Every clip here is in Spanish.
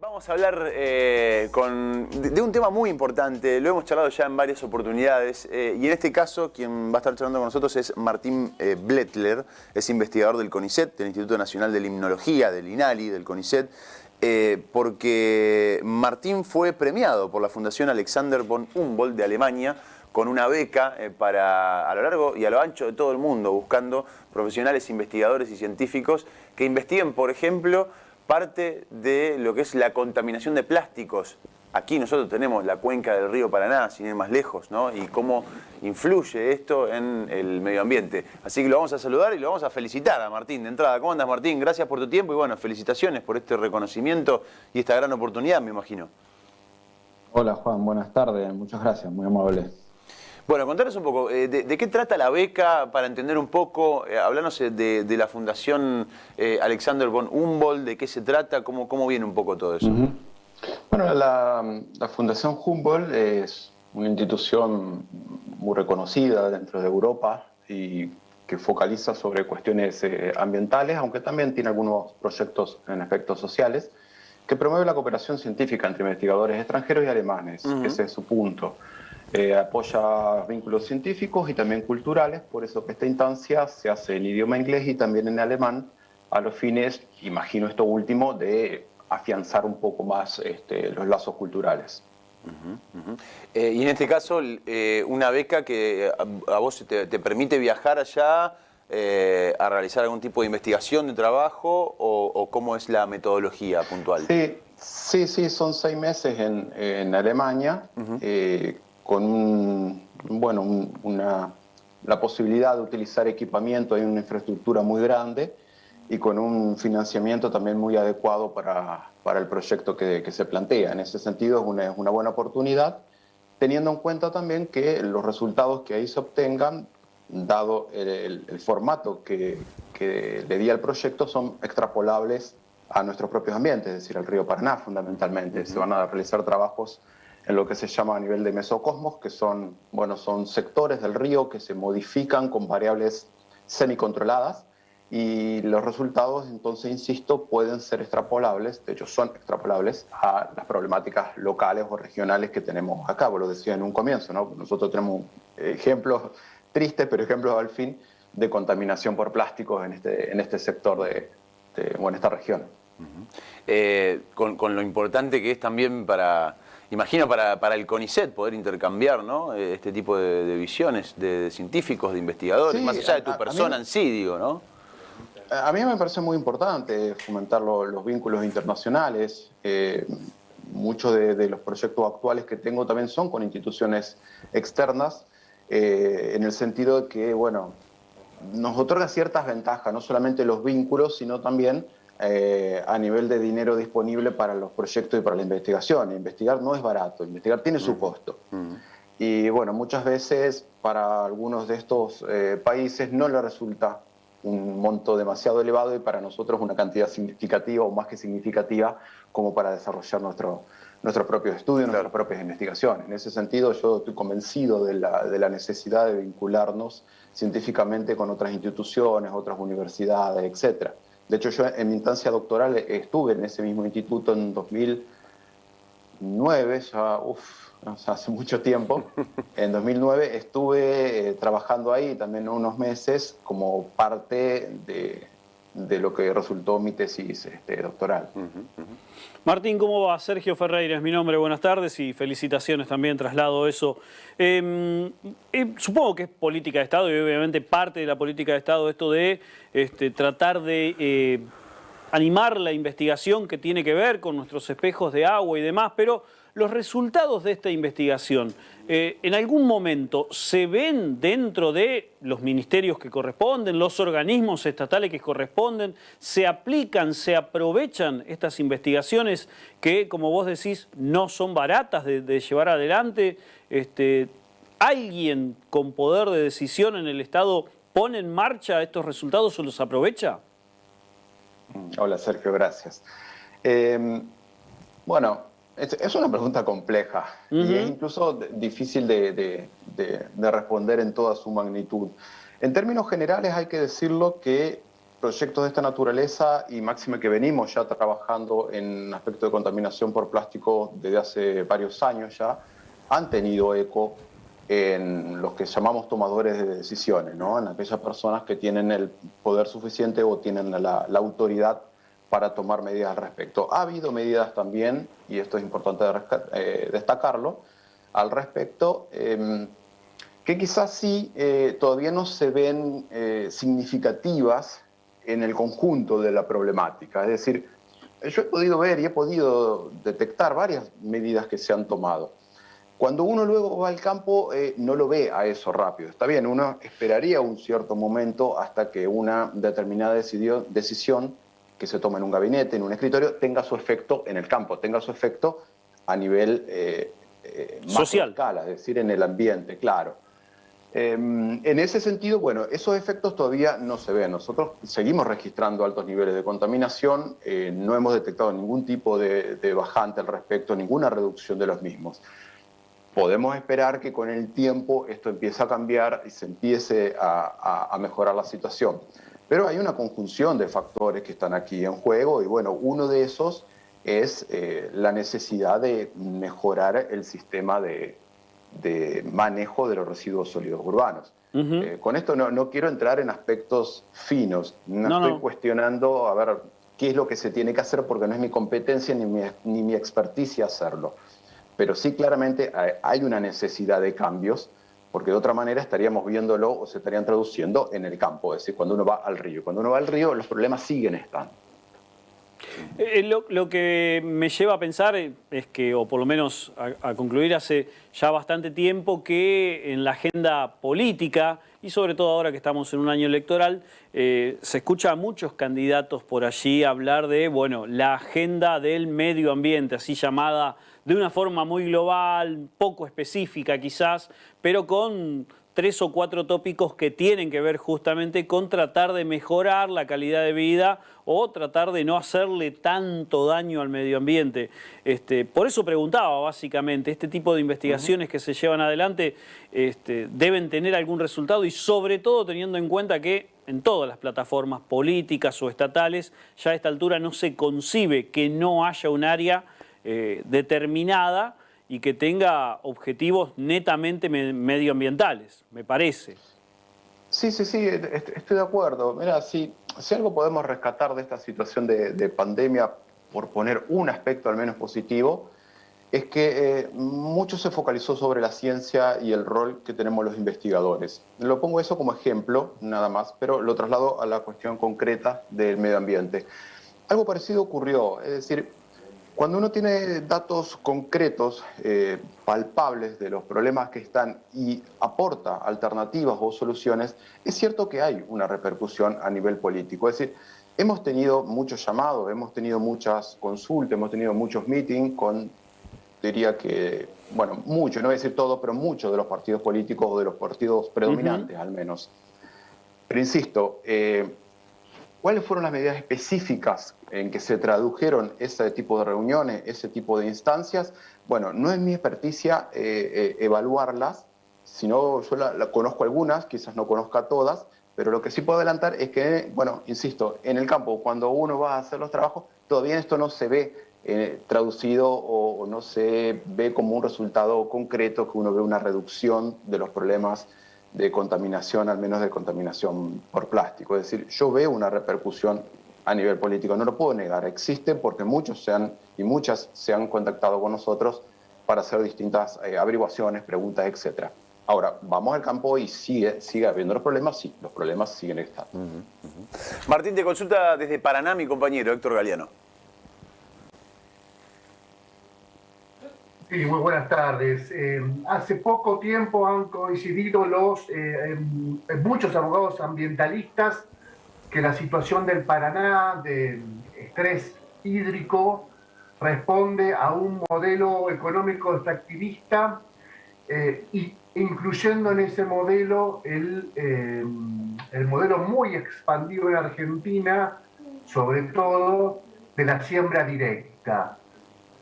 Vamos a hablar de un tema muy importante, lo hemos charlado ya en varias oportunidades y en este caso quien va a estar charlando con nosotros es Martín Blättler, es investigador del CONICET, del Instituto Nacional de Limnología, del INALI, del CONICET, porque Martín fue premiado por la Fundación Alexander von Humboldt de Alemania con una beca para a lo largo y a lo ancho de todo el mundo, buscando profesionales, investigadores y científicos que investiguen, por ejemplo, parte de lo que es la contaminación de plásticos. Aquí nosotros tenemos la cuenca del río Paraná, sin ir más lejos, ¿no? Y cómo influye esto en el medio ambiente. Así que lo vamos a saludar y lo vamos a felicitar a Martín de entrada. ¿Cómo andas, Martín? Gracias por tu tiempo y bueno, felicitaciones por este reconocimiento y esta gran oportunidad, me imagino. Hola Juan, buenas tardes, muchas gracias, muy amable. Bueno, contanos un poco, ¿de qué trata la beca para entender un poco? Hablanos de la Fundación Alexander von Humboldt, ¿de qué se trata? ¿Cómo viene un poco todo eso? Bueno, la Fundación Humboldt es una institución muy reconocida dentro de Europa y que focaliza sobre cuestiones ambientales, aunque también tiene algunos proyectos en efectos sociales, que promueve la cooperación científica entre investigadores extranjeros y alemanes. Ese es su punto. Apoya vínculos científicos y también culturales, por eso que esta instancia se hace en idioma inglés y también en alemán, a los fines, imagino esto último, de afianzar un poco más los lazos culturales. Y en este caso, una beca que a vos te permite viajar allá a realizar algún tipo de investigación de trabajo o cómo es la metodología puntual. Sí, son 6 meses en Alemania, con la posibilidad de utilizar equipamiento en una infraestructura muy grande y con un financiamiento también muy adecuado para el proyecto que se plantea. En ese sentido es una buena oportunidad, teniendo en cuenta también que los resultados que ahí se obtengan, dado el formato que le di al proyecto, son extrapolables a nuestros propios ambientes, es decir, al río Paraná fundamentalmente. Se van a realizar trabajos en lo que se llama a nivel de mesocosmos, que son sectores del río que se modifican con variables semicontroladas, y los resultados, entonces, insisto, pueden ser extrapolables, de hecho son extrapolables a las problemáticas locales o regionales que tenemos acá. Vos lo decía en un comienzo, ¿no? Nosotros tenemos ejemplos tristes, pero ejemplos al fin de contaminación por plásticos en este sector de esta región. Con lo importante que es también imagino para el CONICET poder intercambiar, ¿no? Este tipo de visiones de científicos, de investigadores, Sí, más allá de tu persona en sí, digo, ¿no? A mí me parece muy importante fomentar los vínculos internacionales. Muchos de los proyectos actuales que tengo también son con instituciones externas, en el sentido de que, bueno, nos otorga ciertas ventajas, no solamente los vínculos, sino también a nivel de dinero disponible para los proyectos y para la investigación. Investigar no es barato, investigar tiene su costo. Y bueno, muchas veces para algunos de estos países no les resulta un monto demasiado elevado y para nosotros una cantidad significativa o más que significativa como para desarrollar nuestros propios estudios, nuestras propias investigaciones. En ese sentido yo estoy convencido de la necesidad de vincularnos científicamente con otras instituciones, otras universidades, etc. De hecho, yo en mi instancia doctoral estuve en ese mismo instituto en 2009, hace mucho tiempo. En 2009 estuve trabajando ahí también unos meses como parte de lo que resultó mi tesis doctoral. Martín, ¿cómo va? Sergio Ferreira es mi nombre, buenas tardes y felicitaciones también, traslado eso. Supongo que es política de Estado y obviamente parte de la política de Estado esto de tratar de animar la investigación que tiene que ver con nuestros espejos de agua y demás, pero los resultados de esta investigación, ¿en algún momento se ven dentro de los ministerios que corresponden, los organismos estatales que corresponden, se aplican, se aprovechan estas investigaciones que, como vos decís, no son baratas de llevar adelante? ¿Alguien con poder de decisión en el Estado pone en marcha estos resultados o los aprovecha? Hola Sergio, gracias. Bueno, es una pregunta compleja y es incluso difícil de responder en toda su magnitud. En términos generales hay que decirlo que proyectos de esta naturaleza, y máxime que venimos ya trabajando en aspecto de contaminación por plástico desde hace varios años ya, han tenido eco en los que llamamos tomadores de decisiones, ¿no? En aquellas personas que tienen el poder suficiente o tienen la autoridad para tomar medidas al respecto. Ha habido medidas también, y esto es importante destacarlo, al respecto, que quizás sí todavía no se ven significativas en el conjunto de la problemática. Es decir, yo he podido ver y he podido detectar varias medidas que se han tomado. Cuando uno luego va al campo, no lo ve a eso rápido. Está bien, uno esperaría un cierto momento hasta que una determinada decisión que se toma en un gabinete, en un escritorio, tenga su efecto en el campo, tenga su efecto a nivel social, escala, es decir, en el ambiente, claro. En ese sentido, bueno, esos efectos todavía no se ven. Nosotros seguimos registrando altos niveles de contaminación, no hemos detectado ningún tipo de bajante al respecto, ninguna reducción de los mismos. Podemos esperar que con el tiempo esto empiece a cambiar y se empiece a mejorar la situación. Pero hay una conjunción de factores que están aquí en juego y bueno, uno de esos es la necesidad de mejorar el sistema de manejo de los residuos sólidos urbanos. Con esto no quiero entrar en aspectos finos, no estoy cuestionando a ver qué es lo que se tiene que hacer porque no es mi competencia ni mi experticia hacerlo. Pero sí claramente hay una necesidad de cambios, porque de otra manera estaríamos viéndolo o se estarían traduciendo en el campo, es decir, cuando uno va al río. Cuando uno va al río, los problemas siguen estando. Lo que me lleva a pensar es que, o por lo menos a concluir, hace ya bastante tiempo que en la agenda política, y sobre todo ahora que estamos en un año electoral, se escucha a muchos candidatos por allí hablar de, bueno, la agenda del medio ambiente, así llamada de una forma muy global, poco específica quizás, pero con 3 o 4 tópicos que tienen que ver justamente con tratar de mejorar la calidad de vida o tratar de no hacerle tanto daño al medio ambiente. Por eso preguntaba básicamente, ¿este tipo de investigaciones que se llevan adelante deben tener algún resultado? Y sobre todo teniendo en cuenta que en todas las plataformas políticas o estatales ya a esta altura no se concibe que no haya un área determinada y que tenga objetivos netamente medioambientales, me parece. Sí, estoy de acuerdo. Mira, si algo podemos rescatar de esta situación de pandemia, por poner un aspecto al menos positivo, es que mucho se focalizó sobre la ciencia y el rol que tenemos los investigadores. Lo pongo eso como ejemplo, nada más, pero lo traslado a la cuestión concreta del medio ambiente. Algo parecido ocurrió, es decir, cuando uno tiene datos concretos, palpables de los problemas que están y aporta alternativas o soluciones, es cierto que hay una repercusión a nivel político. Es decir, hemos tenido muchos llamados, hemos tenido muchas consultas, hemos tenido muchos meetings con, diría que, bueno, muchos, no voy a decir todo, pero muchos de los partidos políticos o de los partidos predominantes al menos. Pero insisto, ¿cuáles fueron las medidas específicas en que se tradujeron ese tipo de reuniones, ese tipo de instancias? Bueno, no es mi experticia evaluarlas, sino yo la conozco algunas, quizás no conozca todas, pero lo que sí puedo adelantar es que, bueno, insisto, en el campo, cuando uno va a hacer los trabajos, todavía esto no se ve traducido o no se ve como un resultado concreto, que uno ve una reducción de los problemas de contaminación, al menos de contaminación por plástico. Es decir, yo veo una repercusión a nivel político, no lo puedo negar, existe porque muchos y muchas se han contactado con nosotros para hacer distintas averiguaciones, preguntas, etc. Ahora, vamos al campo y sigue habiendo los problemas, sí, los problemas siguen estando. Martín, te consulta desde Paraná mi compañero Héctor Galeano. Sí, muy buenas tardes. Hace poco tiempo han coincidido muchos abogados ambientalistas que la situación del Paraná, del estrés hídrico, responde a un modelo económico extractivista incluyendo en ese modelo el modelo muy expandido en Argentina, sobre todo de la siembra directa.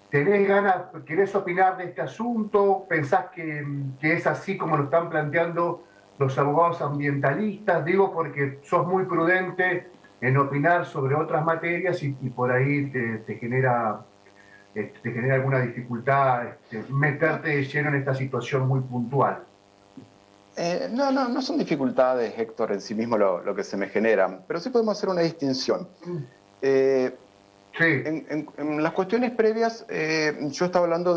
¿Tenés ganas, querés opinar de este asunto? ¿Pensás que es así como lo están planteando los abogados ambientalistas? Digo porque sos muy prudente en opinar sobre otras materias y por ahí te genera alguna dificultad meterte de lleno en esta situación muy puntual. No son dificultades, Héctor, en sí mismo lo que se me generan, pero sí podemos hacer una distinción. Sí, En las cuestiones previas, yo estaba hablando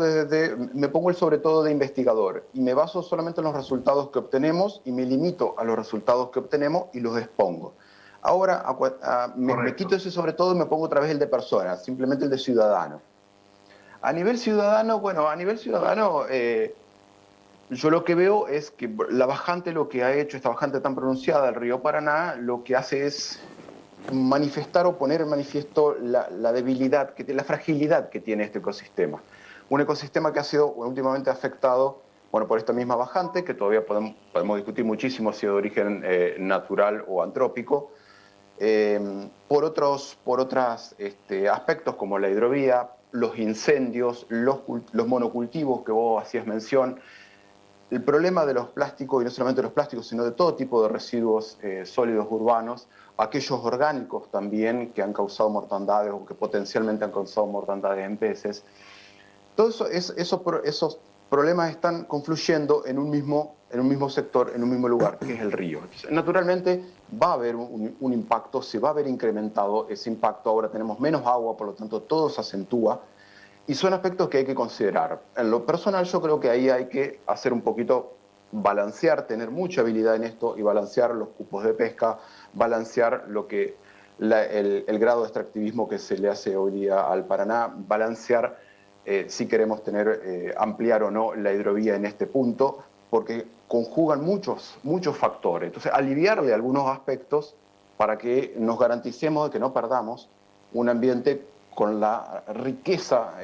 me pongo el sobre todo de investigador y me baso solamente en los resultados que obtenemos y me limito a los resultados que obtenemos y los expongo. Ahora me quito ese sobre todo y me pongo otra vez el de persona, simplemente el de ciudadano. A nivel ciudadano, bueno, yo lo que veo es que la bajante lo que ha hecho, esta bajante tan pronunciada del río Paraná, lo que hace es manifestar o poner en manifiesto la debilidad, la fragilidad que tiene este ecosistema. Un ecosistema que ha sido últimamente afectado, bueno, por esta misma bajante, que todavía podemos discutir muchísimo si es de origen natural o antrópico, por otros aspectos como la hidrovía, los incendios, los monocultivos que vos hacías mención, el problema de los plásticos, y no solamente de los plásticos, sino de todo tipo de residuos sólidos urbanos, aquellos orgánicos también que han causado mortandades o que potencialmente han causado mortandades en peces. Todos esos problemas están confluyendo en un mismo sector, en un mismo lugar, que es el río. Entonces, naturalmente va a haber un impacto, se va a ver incrementado ese impacto. Ahora tenemos menos agua, por lo tanto todo se acentúa. Y son aspectos que hay que considerar. En lo personal yo creo que ahí hay que hacer un poquito, balancear, tener mucha habilidad en esto y balancear los cupos de pesca, balancear el grado de extractivismo que se le hace hoy día al Paraná, balancear si queremos ampliar o no la hidrovía en este punto, porque conjugan muchos factores. Entonces, aliviarle algunos aspectos para que nos garanticemos de que no perdamos un ambiente con la riqueza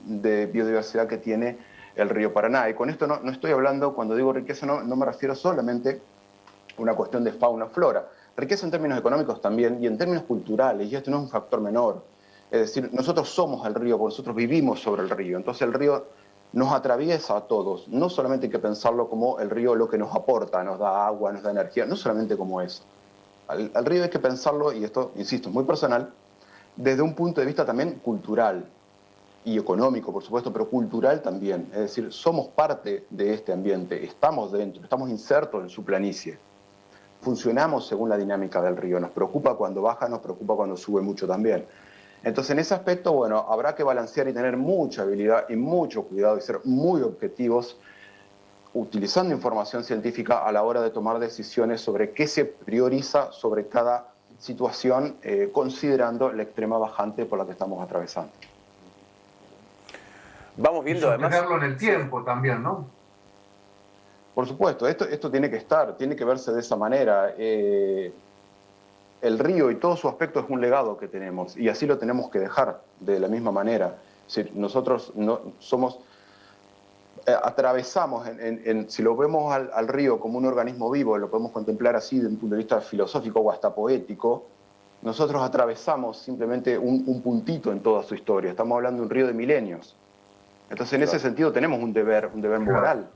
de biodiversidad que tiene el río Paraná. Y con esto no estoy hablando, cuando digo riqueza, no me refiero solamente a una cuestión de fauna-flora. Riqueza en términos económicos también y en términos culturales, y esto no es un factor menor. Es decir, nosotros somos el río, porque nosotros vivimos sobre el río. Entonces el río nos atraviesa a todos. No solamente hay que pensarlo como el río lo que nos aporta, nos da agua, nos da energía, no solamente como eso. Al río hay que pensarlo, y esto, insisto, es muy personal, desde un punto de vista también cultural y económico, por supuesto, pero cultural también. Es decir, somos parte de este ambiente, estamos dentro, estamos insertos en su planicie. Funcionamos según la dinámica del río. Nos preocupa cuando baja, nos preocupa cuando sube mucho también. Entonces, en ese aspecto, bueno, habrá que balancear y tener mucha habilidad y mucho cuidado y ser muy objetivos utilizando información científica a la hora de tomar decisiones sobre qué se prioriza sobre cada situación, considerando la extrema bajante por la que estamos atravesando. Vamos viendo y además... sostenerlo en el tiempo también, ¿no? Por supuesto, esto tiene que verse de esa manera. El río y todo su aspecto es un legado que tenemos y así lo tenemos que dejar de la misma manera. Si nosotros atravesamos, si lo vemos al río como un organismo vivo, lo podemos contemplar así desde un punto de vista filosófico o hasta poético, nosotros atravesamos simplemente un puntito en toda su historia. Estamos hablando de un río de milenios. Entonces, en ese sentido tenemos un deber moral.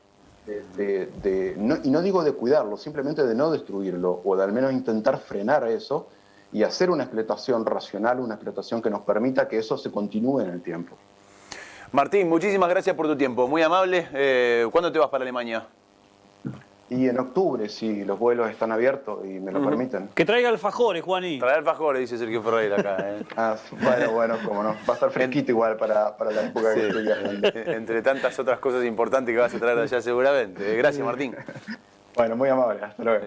Y no digo de cuidarlo, simplemente de no destruirlo, o de al menos intentar frenar eso y hacer una explotación racional, una explotación que nos permita que eso se continúe en el tiempo. Martín, muchísimas gracias por tu tiempo, muy amable. ¿Cuándo te vas para Alemania? Y en octubre, si los vuelos están abiertos y me lo permiten. Que traiga alfajores, Juaní. Traer alfajores, dice Sergio Ferreira acá. Bueno, cómo no. Va a estar fresquito igual para la época que estoy viajando. Entre tantas otras cosas importantes que vas a traer allá seguramente. Gracias, Martín. Bueno, muy amable. Hasta luego.